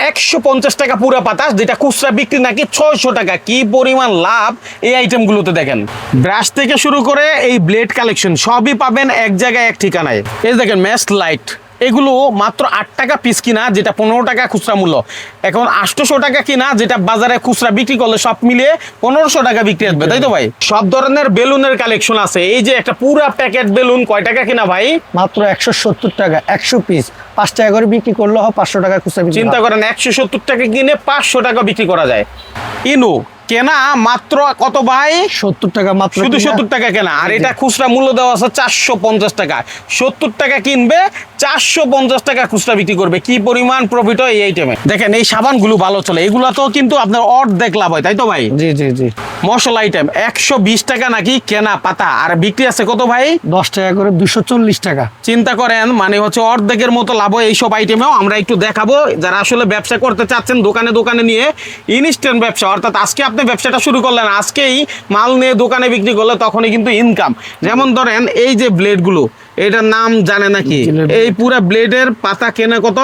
150 টাকা পুরা পাতা, যেটা খুচরা বিক্রি নাকি 600 টাকা। কি পরিমাণ লাভ এই আইটেমগুলোতে দেখেন। ব্রাশ থেকে শুরু করে এই ব্লেড কালেকশন সবই পাবেন এক জায়গায়, এক ঠিকানায়। এই দেখেন ম্যাচ লাইট, এগুলো মাত্র 8 টাকা পিস কিনা, যেটা 15 টাকা খুচরা মূল্য। এখন 800 টাকা কিনা, যেটা বাজারে খুচরা বিক্রি করলে সব মিলিয়ে 1500 টাকা বিক্রি আসবে, তাই তো ভাই? সব ধরনের বেলুনের কালেকশন আছে। এই যে একটা পুরা প্যাকেট বেলুন কয় টাকা কিনা ভাই? মাত্র 170 টাকা 100 পিস, 5 টাকা করে বিক্রি করলে 500 টাকা খুচরা বিক্রি। চিন্তা করেন 170 টাকা কিনে 500 টাকা বিক্রি করা যায়। ইনু কেনা মাত্র কত ভাই? 70 টাকা মাত্র, শুধু 70 টাকা কেনা, আর এটা খুচরা মূল্য দেওয়া আছে 450 টাকা। 70 টাকা কিনবে, 450 টাকা খুচরা বিক্রি করবে। কি পরিমাণ প্রফিট হয় এই আইটেমে। দেখেন এই সাবানগুলো ভালো চলে, এগুলো তো কিন্তু আপনার অর্ধেক লাভ হয়, তাই তো ভাই? জি জি জি। মশলা আইটেম 120 টাকা নাকি কেনা পাতা, আর বিক্রি আছে কত ভাই? 10 টাকা করে 240 টাকা। চিন্তা করেন, মানে হচ্ছে অর্ধেকের মতো লাভ হয় এইসব আইটেমেও। আমরা একটু দেখাবো যারা আসলে ব্যবসা করতে চাচ্ছেন, দোকানে দোকানে নিয়ে ইনস্ট্যান্ট ব্যবসা, অর্থাৎ আজকে আপনি ব্যবসাটা শুরু করলেন, আজকেই মাল নিয়ে দোকানে বিক্রি করলে তখনই কিন্তু ইনকাম। যেমন ধরেন এই যে ব্লেডগুলো, এটার নাম জানে নাকি? এই পুরো ব্লেডের পাতা কেনা কত?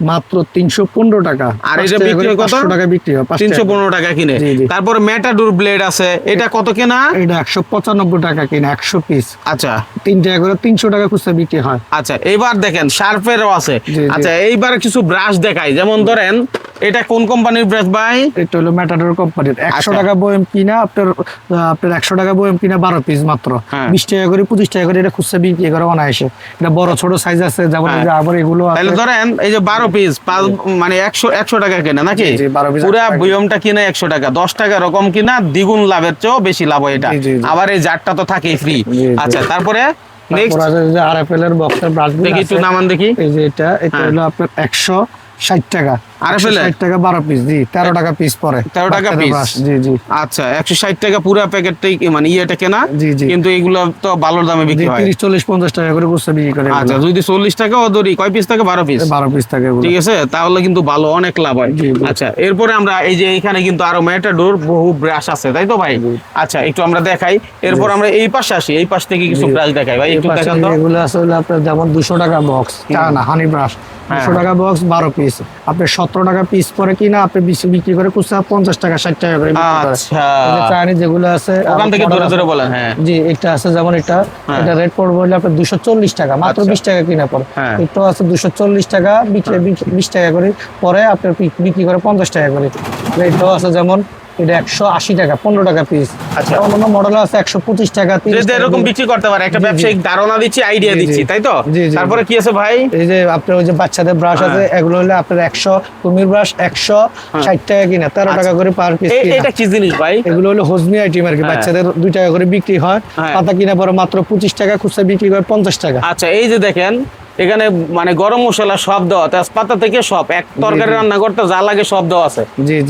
মাত্র 315 টাকা। আর এটা বিক্রি কত? 500 টাকা বিক্রি হয়, 315 টাকা কিনে। তারপর মেটাডোর ব্লেড আছে, এটা কত কেনা? এটা 195 টাকা কিনা 100 পিস। আচ্ছা 3 টাকা করে 300 টাকা খুচরা বিক্রি হয়। আচ্ছা এবার দেখেন শার্পেরও আছে। আচ্ছা এইবার কিছু ব্রাশ দেখাই। যেমন ধরেন এটা কোন কোম্পানির ব্রাশ ভাই? এটা হলো মেটাডোর কোম্পানির। 100 টাকা বয়ম কিনা আপনার 100 টাকা বয়ম কিনা 12 পিস মাত্র। 20 টাকা করে 25 টাকা করে এটা খুচরা বিক্রি করে অনায়াসে। এটা বড় ছোট সাইজ আছে, যেমন এই যে আবার এগুলো আছে। তাহলে ধরেন এই যে 12 পিস মানে 100 টাকা কেনা নাকি? পুরো বয়মটা কিনা 100 টাকা, 10 টাকা রকম কিনা, দ্বিগুণ লাভের চেয়েও বেশি লাভ হয় এটা। আবার এই জারটা তো থাকেই ফ্রি। আচ্ছা তারপরে নেক্সট যে আরএফএল এর বক্সের ব্রাশ দেখি, একটু নামান দেখি। এই যে এটা হলো আপনার 160 টাকা। আরএফএল 160 টাকা 12 পিস। জি 13 টাকা পিস পড়ে। 13 টাকা পিস। জি জি। আচ্ছা 160 টাকা পুরো প্যাকেটটাই, মানে ইয়েটা কেনা। জি জি। কিন্তু এগুলো তো ভালো দামে বিক্রি হয়। 30 40 50 টাকা করে খুচরা বিক্রি করে। আচ্ছা যদি 40 টাকা ও ধরি, কয় পিস থাকে? 12 পিস। 12 পিস থাকে। ঠিক আছে, তাহলে কিন্তু ভালো, অনেক লাভ হয়। আচ্ছা এরপরে আমরা এই যে এখানে কিন্তু আরো মেটাডোর বহু ব্রাশ আছে, তাই তো ভাই? আচ্ছা একটু আমরা দেখাই। এরপর আমরা এই পাশে আসি, এই পাশ থেকে কিছু ব্রাশ দেখাই ভাই, একটু দেখান তো। এগুলো আছে আপনার যেমন 200 টাকা বক্স, না হানি ব্রাশ 200 টাকা বক্স 12 পিস। আপনি 17 টাকা পিস পরে কিনা আপনি বিক্রি করে খুচরা 50 টাকা 60 টাকা করে বিক্রি করে। আচ্ছা চাইনিজ যেগুলো আছে ওখান থেকে ধরে ধরে বলেন। হ্যাঁ জি, এটা আছে যেমন এটা রেট পড়বে হলে আপনার 240 টাকা, মাত্র 20 টাকা কিনা পড়ে। এটা আছে 240 টাকা, বিক্রি 20 টাকা করে পরে আপনার বিক্রি করে 50 টাকা করে। এটাও আছে যেমন এটা 180 টাকা 15 টাকা পিস। আচ্ছা অন্য মডেল আছে 125 টাকা 30 টাকা এরকম বিক্রি করতে পারে। একটা ব্যবসায়িক ধারণা দিচ্ছি, আইডিয়া দিচ্ছি, তাই তো? তারপরে কি আছে ভাই? এই যে আপনার ওই যে বাচ্চাদের ব্রাশ আছে, এগুলো হলে আপনার 100 কুমির ব্রাশ 160 টাকা কিনা, 13 টাকা করে পার পিস। এটা কি জিনিস ভাই? এগুলো হলো হজমি আইটেম আর কি, বাচ্চাদের 2 টাকা করে বিক্রি হয়। পাতা কিনা পরে মাত্র 25 টাকা, খুচরা বিক্রি করে 50 টাকা। আচ্ছা এই যে দেখেন এখানে মানে গরম মশলা সব দেওয়া, তেজপাতা থেকে সব, এক তরকারি রান্না করতে যা লাগে সব দেওয়া আছে।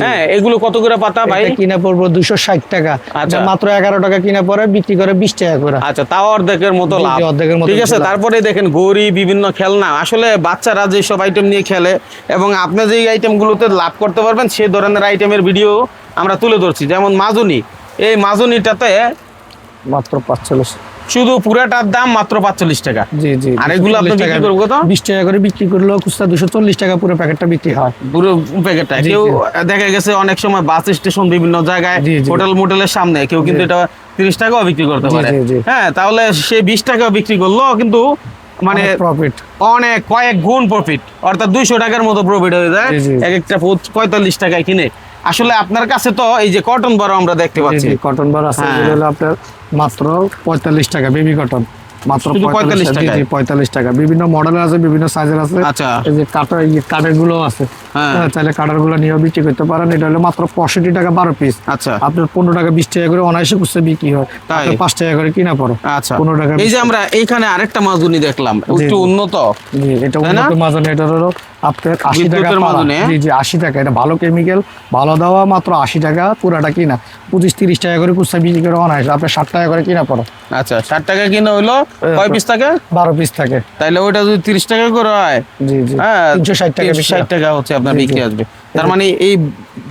হ্যাঁ এগুলো কত করে পাতা ভাই? কিনা পড়বো 260 টাকা। আচ্ছা মাত্র 11 টাকা কিনা পরে বিক্রি করে 20 টাকা করে। আচ্ছা তাও অর্ধেকের মতো লাভ। ঠিক আছে, তারপরে দেখেন ঘড়ি, বিভিন্ন খেলনা। আসলে বাচ্চারা যে সব আইটেম নিয়ে খেলে এবং আপনি যে আইটেম গুলোতে লাভ করতে পারবেন সেই ধরনের আইটেমের ভিডিও আমরা তুলে ধরছি। যেমন মাজুনি, এই মাজুনিটাতে মাত্র 45, শুধু পুরাটার দাম মাত্র 45 টাকা। জি জি। আর এগুলো আপনি বিক্রি করব কত? 20 টাকা করে বিক্রি করলেও খুচরা 240 টাকা পুরো প্যাকেটটা বিক্রি হয়। পুরো প্যাকেটটা। কেউ দেখা গেছে অনেক সময় বাস স্টেশন, বিভিন্ন জায়গায়, হোটেল মোটেলের সামনে কেউ কিন্তু এটা 30 টাকাও বিক্রি করতে পারে। হ্যাঁ তাহলে সে 20 টাকাও বিক্রি করলো, কিন্তু মানে প্রফিট অনেক কয়েক গুণ প্রফিট, অর্থাৎ 200 টাকার মতো প্রফিট হয়ে যায় এক একটা 45 টাকায় কিনে। আসলে আপনার কাছে তো এই যে কটন বার আমরা দেখতে পাচ্ছি, কটন বার আছে, এগুলো আপনার মাত্র 45 টাকা, বেবি কটন মাত্র 45 টাকা। 45 টাকা, বিভিন্ন মডেলের আছে, বিভিন্ন সাইজের আছে। আচ্ছা এই যে কাটার গুলো আছে, চাইলে কাটার গুলো নিয়ে বিক্রি করতে পারেন। এটা হলো মাত্র 65 টাকা 12 পিস। আচ্ছা আপনার 15 টাকা 20 টাকা করে অনায়াসে খুচরা বিক্রি হয়, 5 টাকা করে কিনা পড়ে। আচ্ছা 15 টাকা। এই যে আমরা এইখানে আরেকটা মাজুনি দেখলাম, একটু উন্নত। জি এটা উন্নত মাজুনি। এটা হলো আপনার 80 টাকা। জি জি 80 টাকা। এটা ভালো কেমিক্যাল, ভালো দেওয়া, মাত্র 80 টাকা পুরাটা কিনা। 25-30 টাকা করে খুচরা বিক্রি করে অনায়াসে আপনার 60 টাকা করে কিনা পড়ে। আচ্ছা 60 টাকা কিনা হইলো কয় পিস থাকে? 12 পিস থাকে। তাইলে ওইটা যদি 30 টাকা করে হয়, জি জি, হ্যাঁ 360 টাকা 60 টাকা হচ্ছে আপনার বিক্রি আসবে। তার মানে এই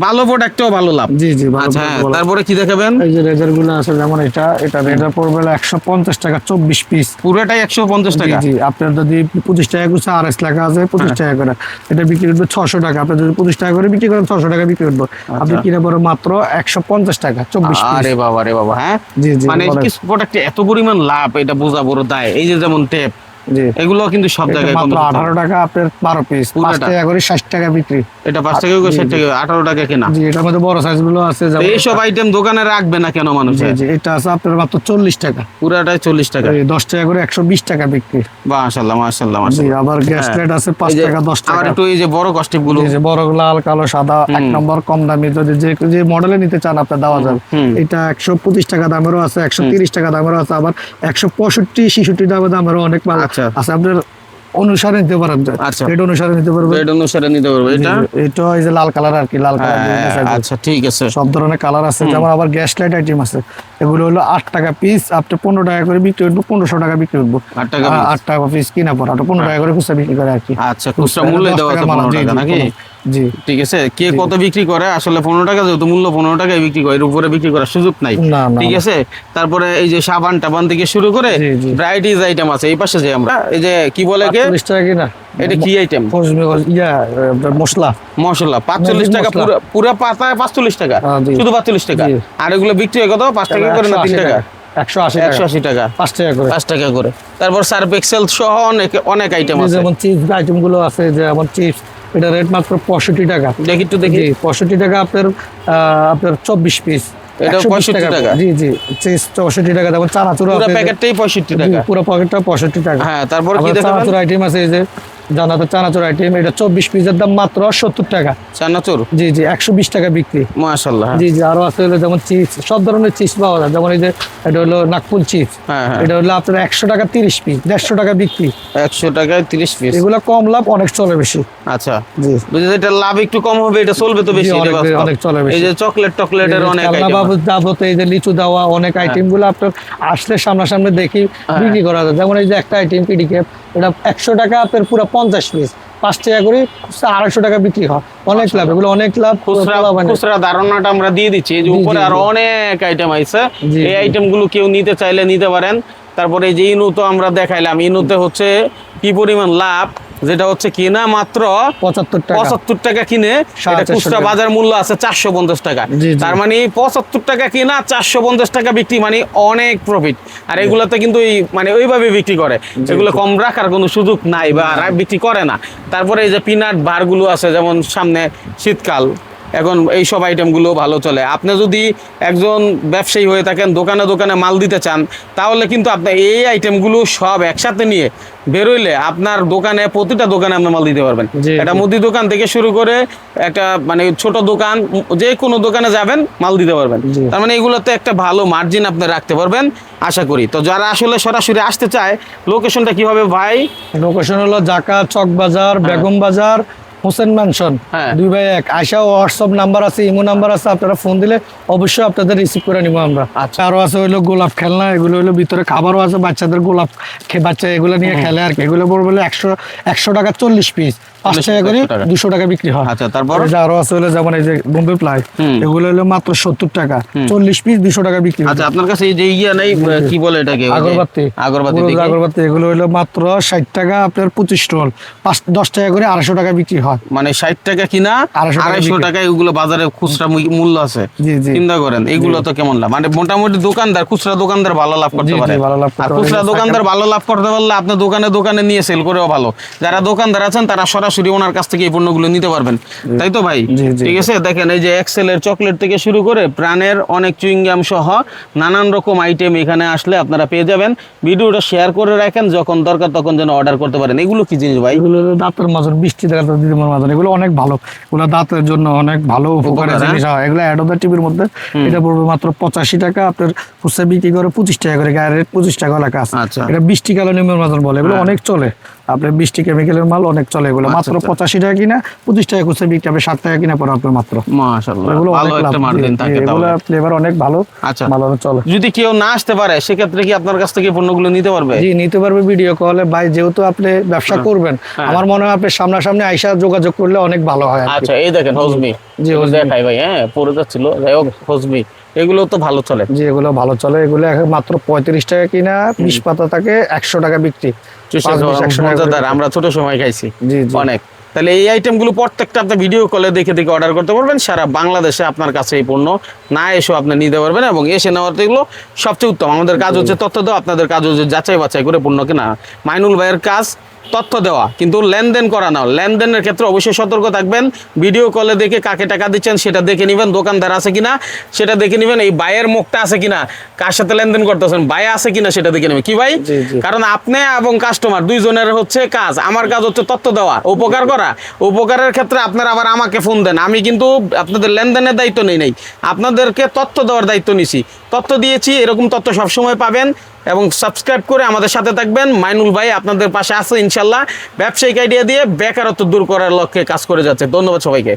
ভালো প্রোডাক্টও ভালো লাভ। জি জি ভালো আচ্ছা ভালো। তারপরে কি দেখাবেন? এই যে রেজার গুলো আছে যেমন এটা রেজার পড়বে হলো 150 টাকা 24 পিস। পুরোটাই 150 জি টাকা। জি আপনার যদি 25 টাকা করে আরএস লেখা আছে 25 টাকা করে, এটা বিক্রি করবে 600 টাকা। আপনি যদি 25 টাকা করে বিক্রি করেন 600 টাকা বিক্রি করবে। আপনি কিনে পড়ে মাত্র 150 টাকা 24 পিস। আরে বাবা রে বাবা। হ্যাঁ জি জি মানে কি প্রোডাক্টে এত পরিমাণ লাভ, এটা বোঝা বড় দায়। এই যে যেমন টেপ, জি এগুলো কিন্তু সব এটা জায়গায় মাত্র কম। 18 টাকা আপনার 12 পিস, 5 পুরোটা? টাকা করে 60 টাকা বিক্রি। এটা 5 টাকা করে 60 টাকা, 18 টাকা কেনা। জি এটার মধ্যে বড় সাইজ গুলো আছে তো যেমন এইসব আইটেম দোকানে রাখবে না কেন মানুষ? জি জি এটা আছে আপনার মাত্র 40 টাকা, পুরাটাই 40 টাকা। এই 10 টাকা করে 120 টাকা বিক্রি। মাশাআল্লাহ মাশাআল্লাহ জি মাশাআল্লাহ। আবার গ্যাস লাইট আছে 5 এই যে টাকা 10 আবার টাকা। একটু এই যে বড় কস্টিপ গুলো, এই যে বড় লাল কালো সাদা এক নম্বর কম দামি, যদি যে মডেলে নিতে চান আপনার দেওয়া যাবে। এটা 125 টাকা দামেরও আছে, 130 টাকা দামেরও আছে, আবার 165 66 টাকা দামেরও অনেক মাল আচ্ছা। আছে। আপনার অনুসারে নিতে পারেন, আচ্ছা। রেট অনুসারে নিতে পারবেন। রেড অনুসারে নিতে পারবে এটা। এটা এই যে লাল কালার আর কি, লাল কালার আচ্ছা ঠিক আছে। সব ধরনের কালার আছে। যেমন আবার গ্যাস লাইট আইটেম আছে, এগুলো হলো 8 টাকা পিস, আপনি 15 টাকা করে বিক্রি করবো, 1500 টাকা বিক্রি করবো। 8 টাকা 8 টাকা পিস কিনা পর 15 টাকা করে খুচরা বিক্রি করে আর কি। আচ্ছা খুচরা মূল্য দেওয়া আছে 15 টাকা নাকি? জি ঠিক আছে, কে কত বিক্রি করে আসলে 15 টাকা, যেহেতু মূল্য 15 টাকায় বিক্রি করে, এর উপরে বিক্রি করার সুযোগ নাই। না না ঠিক আছে। তারপরে এই যে সাবান টাবান থেকে শুরু করে জি, জি। ভ্যারাইটিজ আইটেম আছে। এই পাশে যে আমরা এই যে কি বলে কে, 40 টাকা কিনা। এটা কি আইটেম? মশলা মশলা 45 টাকা, মশলা। পুরা পাতায় 45 টাকা, জি। শুধু 45 টাকা। জি। আর এগুলো বিক্রি হয় কত? 5 টাকা করে না 3 টাকা? 180 টাকা 180 টাকা, 5 টাকা করে। 5 টাকা করে। তারপর সার্ফ এক্সেল সহ অনেক অনেক আইটেম আছে। যেমন চিপস আইটেম গুলো আছে, যেমন চিপস, এটা রেট মাত্র 65 টাকা। দেখি একটু দেখি। জি 65 টাকা আপনার 24 পিস। এটা 120 65 টাকা। জি জি চিপস 64 টাকা। যেমন চানাচুর পুরো আছে, প্যাকেটটাই 65 টাকা। পুরো পকেটটা 65 টাকা। হ্যাঁ তারপর কি আবার দেখাবেন? চানাচুর আইটেম আছে, এই যে জানাতে চানাচুর আইটেম, এটা 24 পিসের দাম মাত্র 70 টাকা। চানাচুর জি জি 120 টাকা বিক্রি। মাশাআল্লাহ। জি জি আরো আছে হলো যেমন চিপস, সব ধরনের চিপস পাওয়া যায়। যেমন এই যে এটা হলো নাগপুর চিপস, হ্যাঁ হ্যাঁ, এটা হলো আপনার 100 টাকা 30 পিস, 150 টাকা বিক্রি। 100 টাকায় 30 পিস। এগুলো কম লাভ, অনেক চলে বেশি। আচ্ছা জি বুঝে, এটা লাভ একটু কম হবে, এটা চলবে তো বেশি, জি, এটা অনেক বাস্তব। অনেক চলে বেশি। এই যে চকলেট টকলেটের অনেক খেলনা আইটেম। বাবদ যাবত এই যে লিচু দেওয়া অনেক আইটেম গুলো আপনার আসলে সামনাসামনি দেখি বিক্রি করা যায়। যেমন এই যে একটা আইটেম পিডি ক্যাপ, এটা 100 টাকা আপনার পুরো 50 পিস, 5 টাকা করে 250 টাকা বিক্রি হয়। অনেক লাভ, এগুলো অনেক লাভ। খুচরা ধারণাটা আমরা দিয়ে দিচ্ছি। এই যে জি, উপরে জি, আরো জি। অনেক আইটেম আছে, জি, এই জি। আইটেম গুলো কেউ নিতে চাইলে নিতে পারেন। তারপরে এই যে ইনু তো আমরা দেখাইলাম, ইনুতে হচ্ছে কি পরিমাণ লাভ, যেটা হচ্ছে কিনা মাত্র 75 টাকা। 75 টাকা কিনে, এটা 450 খুচরা টাকা। বাজার মূল্য আছে 450 টাকা। জি, জি। তার মানে 75 টাকা কিনা 450 টাকা বিক্রি, মানে অনেক প্রফিট। আর এগুলোতে কিন্তু এই মানে ওইভাবে বিক্রি করে, এগুলো কম রাখার কোনো সুযোগ নাই বা বিক্রি করে না। তারপরে এই যে পিনাট বার গুলো আছে, যেমন সামনে শীতকাল, এখন এই সব আইটেমগুলো ভালো চলে। আপনি যদি একজন ব্যবসায়ী হয়ে থাকেন, দোকানে দোকানে মাল দিতে চান, তাহলে কিন্তু আপনি এই আইটেমগুলো সব একসাথে নিয়ে বেরোইলে আপনার দোকানে, প্রতিটা দোকানে আপনি মাল দিতে পারবেন। জি, একটা জি। মুদি দোকান থেকে শুরু করে একটা মানে ছোট দোকান, যে কোনো দোকানে যাবেন মাল দিতে পারবেন। জি। তার মানে এগুলোতে একটা ভালো মার্জিন আপনি রাখতে পারবেন আশা করি। তো যারা আসলে সরাসরি আসতে চায়, লোকেশনটা কি হবে ভাই? লোকেশন হলো ঢাকা চক বাজার, বেগম বাজার, হোসেন ম্যানশন, হ্যাঁ। 2/1। আয়সা হোয়াটসঅ্যাপ নাম্বার আছে, ইমো নাম্বার আছে, আপনারা ফোন দিলে অবশ্যই আপনাদের রিসিভ করে নিবো আমরা। আচ্ছা। আরো আছে হইলো গোলাপ খেলনা, এগুলো হলো ভিতরে খাবারও আছে, বাচ্চাদের গোলাপ বাচ্চা এগুলো নিয়ে খেলে আর কি। এগুলো পড়বে হলো 100 টাকা 40 পিস, 5 টাকা করে 100 টাকা। 200 টাকা বিক্রি হয়। আচ্ছা, তারপর? এই যে আরো আছে হলো যেমন এই যে বোম্বে প্লাই, এগুলো হলো মাত্র 70 টাকা, 40 পিস 200 টাকা বিক্রি হয়। আচ্ছা, আপনার কাছে এই যে ইয়া নাই, কি বলে এটাকে? ওই যে আগরবাতি, আগরবাতি পুরো দেখি। আগরবাতি এগুলো হলো মাত্র 60 টাকা, আপনার 25 রোল 10 টাকা করে 250 টাকা বিক্রি হয়। মানে 60 টাকা কিনা 250 টাকা 250 বিক্রি। টাকায় ওগুলো বাজারে খুচরা মূল্য আছে। জি, জি। চিন্তা করেন এগুলো তো কেমন লাভ, মানে মোটামুটি দোকানদার, খুচরা দোকানদার ভালো লাভ করতে জি, জি, পারে। ভালো লাভ করতে আর পারে। খুচরা এই যে দোকানদার ভালো লাভ করতে পারলে আপনি দোকানে দোকানে নিয়ে সেল করেও ভালো। যারা দোকানদার আছেন তারা সরাসরি ওনার কাছ থেকে এই পণ্যগুলো নিতে পারবেন, তাই তো ভাই? জি, জি। ঠিক আছে, দেখেন এই যে এক্সেলের চকলেট থেকে শুরু করে প্রাণের অনেক চুইংগাম সহ নানান রকম আইটেম এখানে আসলে আপনারা পেয়ে যাবেন। ভিডিওটা শেয়ার করে রাখেন, যখন দরকার তখন যেন অর্ডার করতে পারেন। এগুলো কি জিনিস ভাই? এগুলো হলো দাঁতের মাজন, বৃষ্টি দাঁতের দিদিমার মাজন, এগুলো অনেক ভালো, এগুলো দাঁতের জন্য অনেক ভালো উপকারী উপকার, জিনিস হয়। এগুলো অ্যাড দ্য টিভির মধ্যে, এটা পড়বে মাত্র 85 টাকা, আপনার খুচরা বিক্রি করে 25 টাকা করে, গায়ের রেট 25 টাকা লেখা আছে। আচ্ছা। এটা বৃষ্টিকালে নিমের মাজন বলে, এগুলো অনেক চলে, আপনার 20টি কেমিক্যালের মাল অনেক চলে এগুলো মাত্র 85 টাকা কিনা 25 টাকা খুচরা বিক্রি হবে 7 টাকা কিনা পড়ে আপনার মাত্র। মাশাআল্লাহ এগুলো ভালো অনেক লাভ। একটা মার্জিন থাকে এগুলো তাহলে। ফ্লেভার অনেক ভালো। আচ্ছা ভালো চলে। যদি কেউ না আসতে পারে সেক্ষেত্রে কি আপনার কাছ থেকে পণ্যগুলো নিতে পারবে? জি নিতে পারবে ভিডিও কলে। ভাই যেহেতু আপনি ব্যবসা করবেন আমার মনে হয় আপনি সামনাসামনি আইসা যোগাযোগ করলে অনেক ভালো হয় আর কি। আচ্ছা এই দেখেন হজমি, জি, এগুলো হজমি। দেখাই ভাই, হ্যাঁ পরে যাচ্ছিল, যাই হোক হজমি এগুলো তো ভালো চলে। জি এগুলো ভালো চলে। এগুলো এখন মাত্র 35 টাকা কিনা 20 পাতা থাকে 100 টাকা বিক্রি। 100 টাকা করে মজাদার, আমরা ছোট সময় খাইছি জি, জি। অনেক। তাহলে এই আইটেমগুলো প্রত্যেকটা আপনি ভিডিও কলে দেখে দেখে অর্ডার করতে পারবেন, সারা বাংলাদেশে আপনার কাছে এই পণ্য না এসেও আপনি নিতে পারবেন, এবং এসে নেওয়াতে এগুলো সবচেয়ে উত্তম। আমাদের কাজ হচ্ছে তথ্য দেওয়া, আপনাদের কাজ হচ্ছে যাচাই বাছাই করে পণ্য কেনা। মাইনুল ভাইয়ের কাজ তথ্য দেওয়া, কিন্তু লেনদেন করা না। লেনদেনের ক্ষেত্রে অবশ্যই সতর্ক থাকবেন। ভিডিও কলে দেখে কাকে টাকা দিচ্ছেন সেটা দেখে নেবেন, দোকানদার আছে কিনা সেটা দেখে নেবেন, এই ভাইয়ের মুখটা আছে কিনা, কার সাথে লেনদেন করতেছেন ভাই আছে কিনা সেটা দেখে নেবেন। কি ভাই? জি, জি। কারণ আপনি এবং কাস্টমার দুইজনের হচ্ছে কাজ, আমার কাজ হচ্ছে তথ্য দেওয়া, উপকার করা। উপকারের ক্ষেত্রে আপনারা আবার আমাকে ফোন দেন, আমি কিন্তু আপনাদের লেনদেনের দায়িত্ব নেই নাই, আপনাদেরকে তথ্য দেওয়ার দায়িত্ব নিছি, তথ্য দিয়েছি। এরকম তথ্য সবসময় পাবেন, এবং সাবস্ক্রাইব করে আমাদের সাথে থাকবেন। মাইনুল ভাই আপনাদের পাশে আছে ইনশাল্লাহ। ব্যবসায়িক আইডিয়া দিয়ে বেকারত্ব দূর করার লক্ষ্যে কাজ করে যাচ্ছে। ধন্যবাদ সবাইকে।